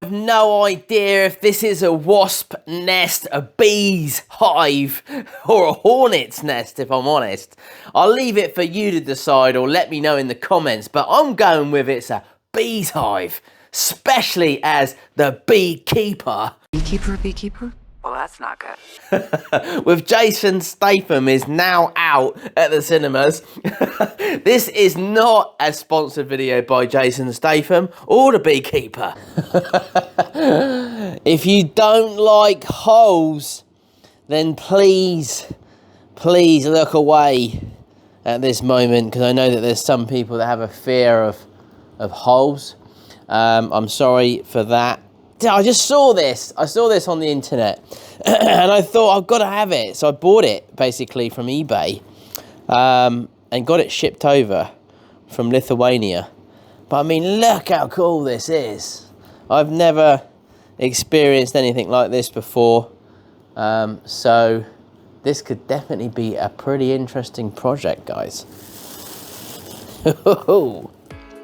I have no idea if this is a wasp nest, a bee's hive, or a hornet's nest, if I'm honest. I'll leave it for you to decide, or let me know in the comments, but I'm going with it's a bee's hive, especially as the beekeeper. Beekeeper? Well, that's not good. With Jason Statham is now out at the cinemas. This is not a sponsored video by Jason Statham or the beekeeper. If you don't like holes, then please look away at this moment, because I know that there's some people that have a fear of holes. I'm sorry for that. I just saw this. I saw this on the internet and I thought I've got to have it. So I bought it basically from eBay and got it shipped over from Lithuania. But I mean, look how cool this is. I've never experienced anything like this before. So this could definitely be a pretty interesting project, guys.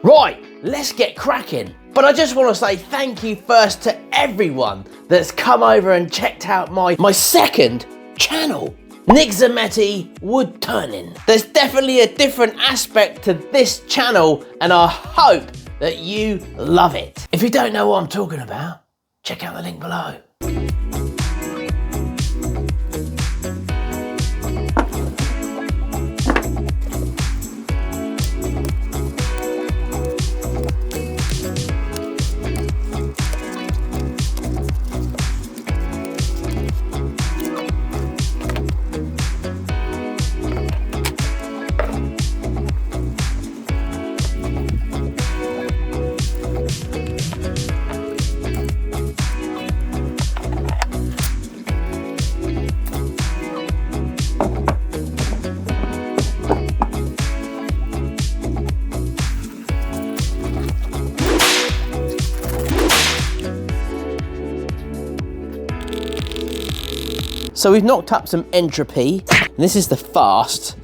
Right, let's get cracking. But I just want to say thank you first to everyone that's come over and checked out my second channel, Nick Zammeti Woodturning. There's definitely a different aspect to this channel and I hope that you love it. If you don't know what I'm talking about, check out the link below. So we've knocked up some entropy, and this is the fast.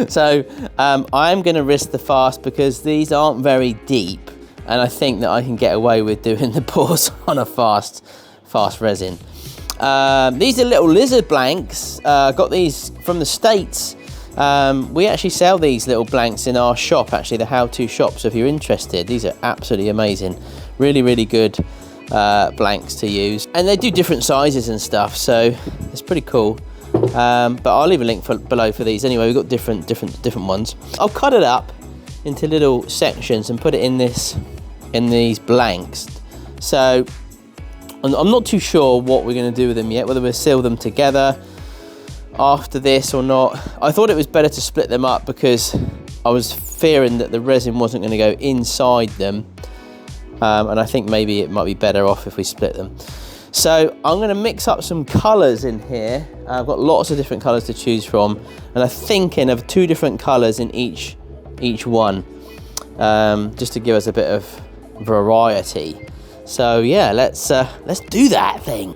So I'm going to risk the fast because these aren't very deep, and I think that I can get away with doing the pours on a fast resin. These are little lizard blanks. Got these from the States. We actually sell these little blanks in our shop, actually, the how-to shop. So if you're interested, these are absolutely amazing. Really good. Blanks to use, and they do different sizes and stuff, so it's pretty cool. But I'll leave a link below for these. Anyway, we've got different ones. I'll cut it up into little sections and put it in these blanks. So I'm not too sure what we're going to do with them yet, whether we'll seal them together after this or not. I thought it was better to split them up because I was fearing that the resin wasn't going to go inside them. And I think maybe it might be better off if we split them. So I'm going to mix up some colours in here. I've got lots of different colours to choose from, and I'm thinking of 2 different colours in each one, just to give us a bit of variety. So yeah, let's do that thing.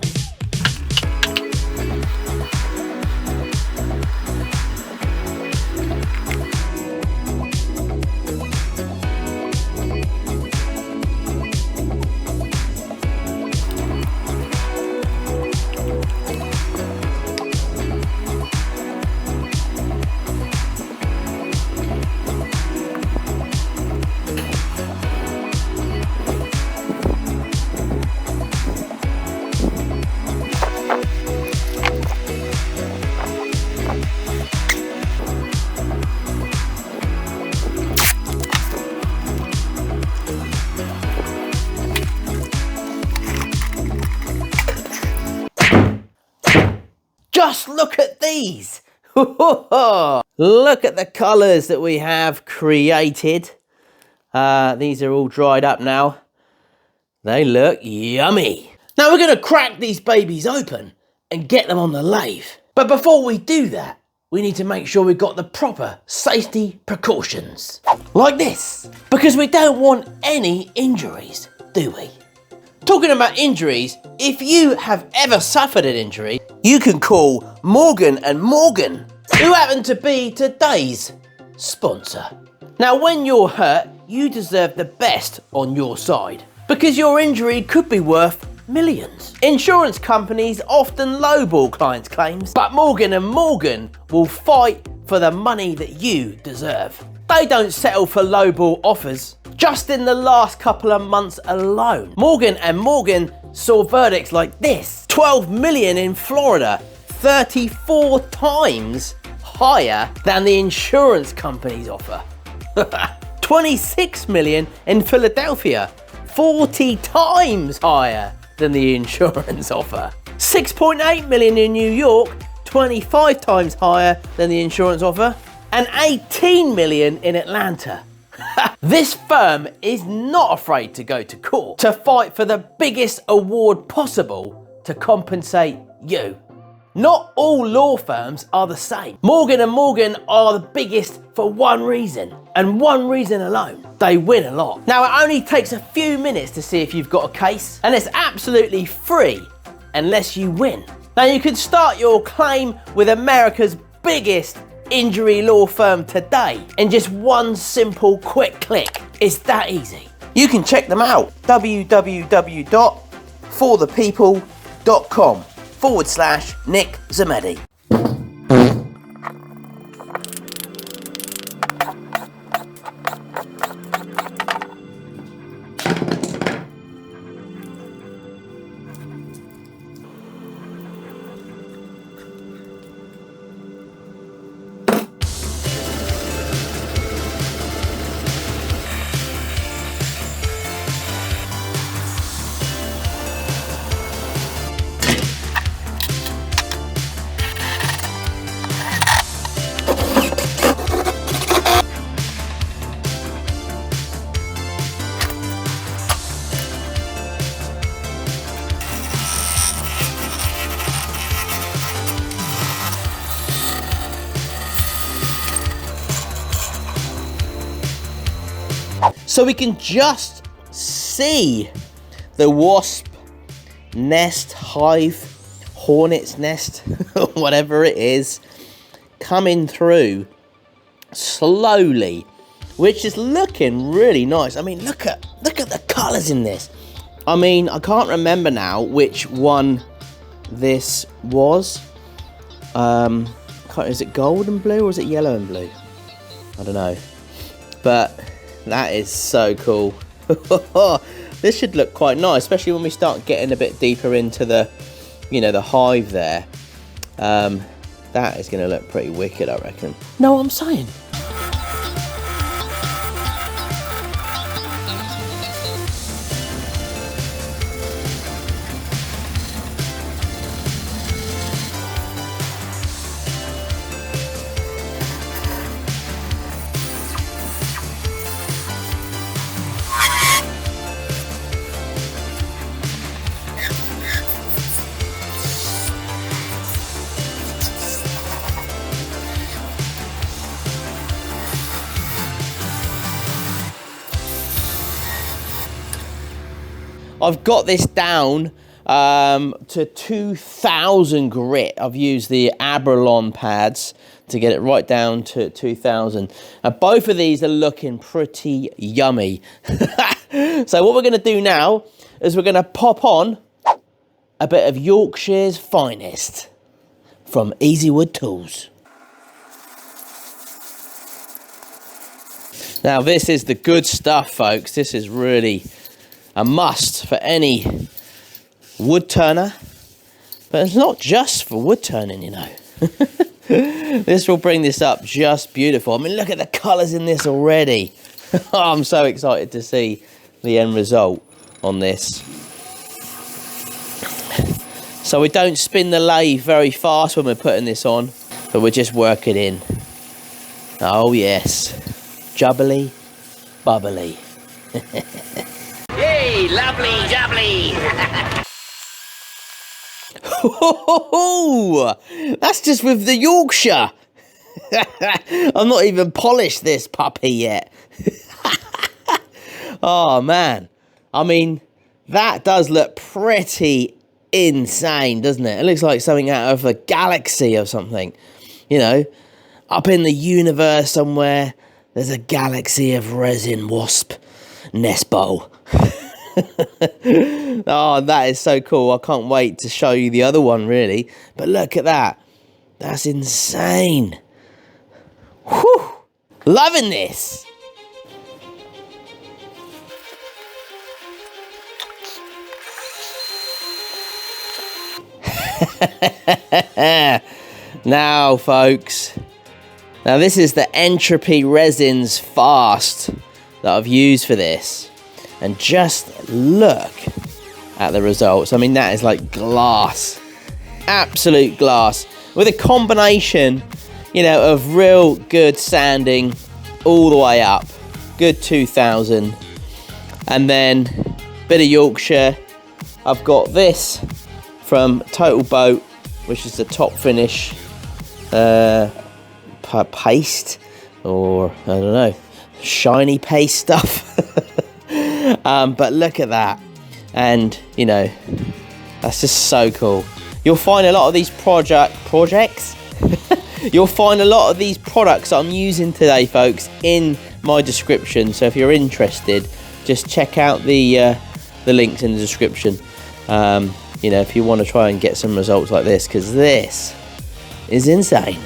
Just look at these. Look at the colours that we have created. These are all dried up now. They look yummy. Now we're going to crack these babies open and get them on the lathe. But before we do that, we need to make sure we've got the proper safety precautions. Like this. Because we don't want any injuries, do we? Talking about injuries, if you have ever suffered an injury, you can call Morgan & Morgan, who happen to be today's sponsor. Now, when you're hurt, you deserve the best on your side. because your injury could be worth millions. Insurance companies often lowball clients' claims, but Morgan & Morgan will fight for the money that you deserve. They don't settle for lowball offers. Just in the last couple of months alone, Morgan & Morgan saw verdicts like this. 12 million in Florida, 34 times higher than the insurance company's offer. 26 million in Philadelphia, 40 times higher than the insurance offer. 6.8 million in New York, 25 times higher than the insurance offer. And 18 million in Atlanta. This firm is not afraid to go to court to fight for the biggest award possible to compensate you. Not all law firms are the same. Morgan & Morgan are the biggest for one reason, and one reason alone. They win a lot. Now, it only takes a few minutes to see if you've got a case, and it's absolutely free unless you win. Now, you can start your claim with America's biggest injury law firm today in just one simple quick click. It's that easy. You can check them out. www.forthepeople.com/Nick Zammeti. So we can just see the Wasp Nest, Hive, Hornets Nest, whatever it is, coming through slowly, which is looking really nice. I mean, look at the colours in this. I mean, I can't remember now which one this was. Is it gold and blue or is it yellow and blue? I don't know. But that is so cool. This should look quite nice, especially when we start getting a bit deeper into the, the hive there. That is going to look pretty wicked, I reckon. Know what I'm saying? I've got this down to 2000 grit. I've used the Abralon pads to get it right down to 2000. Now, both of these are looking pretty yummy. So what we're going to do now is we're going to pop on a bit of Yorkshire's finest from Easy Wood Tools. Now, this is the good stuff, folks. This is really a must for any wood turner, but it's not just for wood turning, This will bring this up just beautiful. I mean, look at the colours in this already. I'm so excited to see the end result on this. So we don't spin the lathe very fast when we're putting this on, but we just work it in. Oh yes, jubbly, bubbly. Hey, lovely jubbly! That's just with the Yorkshire. I've not even polished this puppy yet. Oh man, I mean, that does look pretty insane, doesn't it? It looks like something out of a galaxy or something. Up in the universe somewhere, there's a galaxy of resin wasp nest bowl. Oh, that is so cool. I can't wait to show you the other one, really. But look at that. That's insane. Whew. Loving this. Now, folks. Now, this is the Entropy Resins Fast that I've used for this. And just look at the results. I mean, that is like glass. Absolute glass. With a combination, you know, of real good sanding all the way up. Good 2000. And then bit of Yorkshire. I've got this from Total Boat, which is the top finish paste, or I don't know, shiny paste stuff. But look at that, and you know, that's just so cool. You'll find a lot of these projects you'll find a lot of these products I'm using today, folks, in my description. So if you're interested, just check out the links in the description. You know, if you want to try and get some results like this, because this is insane.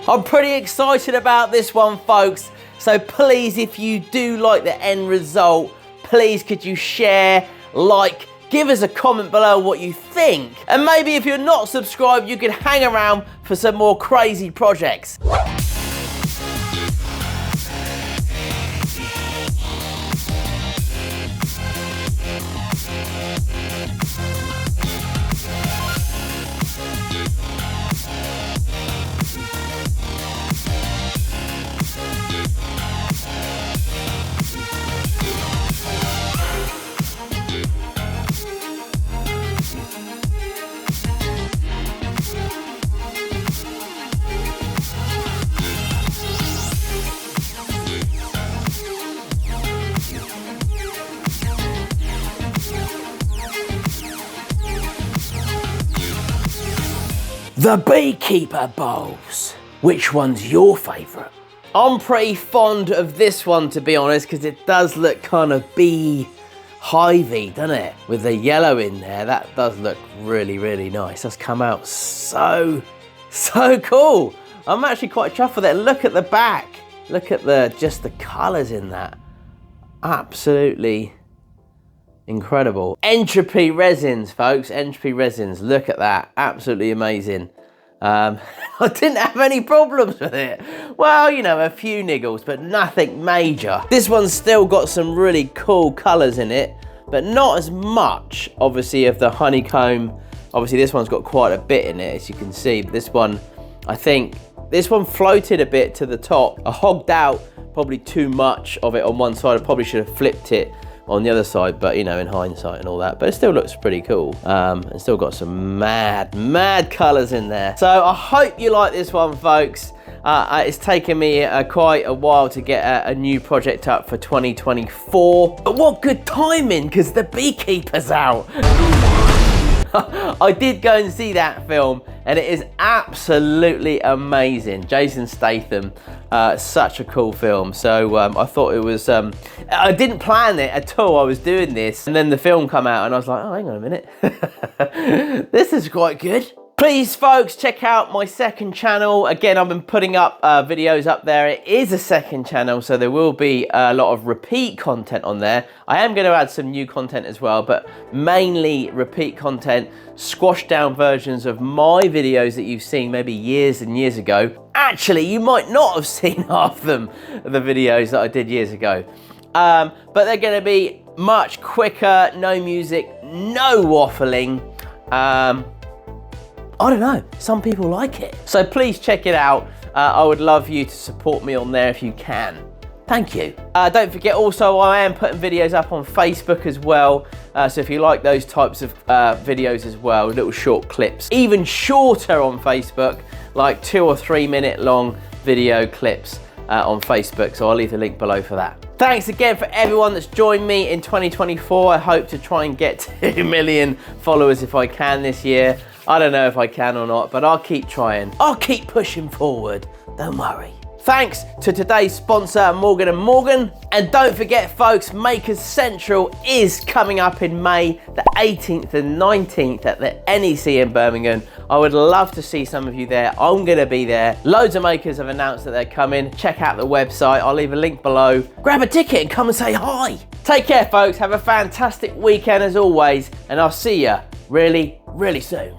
I'm pretty excited about this one, folks. So please, if you do like the end result, please could you share, like, give us a comment below what you think. And maybe if you're not subscribed, you can hang around for some more crazy projects. The beekeeper bowls. Which one's your favourite? I'm pretty fond of this one, to be honest, because it does look kind of bee hivey, doesn't it? With the yellow in there, that does look really, really nice. That's come out so cool. I'm actually quite chuffed with it. Look at the back. Look at just the colours in that. Absolutely incredible. Entropy resins, folks. Entropy resins. Look at that. Absolutely amazing. I didn't have any problems with it. Well, you know, a few niggles, but nothing major. This one's still got some really cool colours in it, but not as much, obviously, of the honeycomb. Obviously, this one's got quite a bit in it, as you can see. This one, I think, this one floated a bit to the top. I hogged out probably too much of it on one side. I probably should have flipped it on the other side, but you know, in hindsight and all that, but it still looks pretty cool. And still got some mad colors in there. So I hope you like this one, folks. It's taken me quite a while to get a new project up for 2024, but what good timing, because the beekeeper's out. I did go and see that film, and it is absolutely amazing. Jason Statham, such a cool film. So I thought it was, I didn't plan it at all. I was doing this, and then the film come out, and I was like, oh, hang on a minute. This is quite good. Please, folks, check out my second channel. Again, I've been putting up videos up there. It is a second channel, so there will be a lot of repeat content on there. I am going to add some new content as well, but mainly repeat content, squashed down versions of my videos that you've seen maybe years and years ago. Actually, you might not have seen half them, the videos that I did years ago. But they're going to be much quicker, no music, no waffling. I don't know, some people like it. So please check it out. I would love you to support me on there if you can. Thank you. Don't forget also, I am putting videos up on Facebook as well. So if you like those types of videos as well, little short clips, even shorter on Facebook, like 2 or 3 minute long video clips on Facebook. So I'll leave the link below for that. Thanks again for everyone that's joined me in 2024. I hope to try and get 2 million followers if I can this year. I don't know if I can or not, but I'll keep trying. I'll keep pushing forward, don't worry. Thanks to today's sponsor, Morgan & Morgan. And don't forget, folks, Makers Central is coming up in May the 18th and 19th at the NEC in Birmingham. I would love to see some of you there. I'm gonna be there. Loads of makers have announced that they're coming. Check out the website. I'll leave a link below. Grab a ticket and come and say hi. Take care, folks. Have a fantastic weekend as always, and I'll see you really, really soon.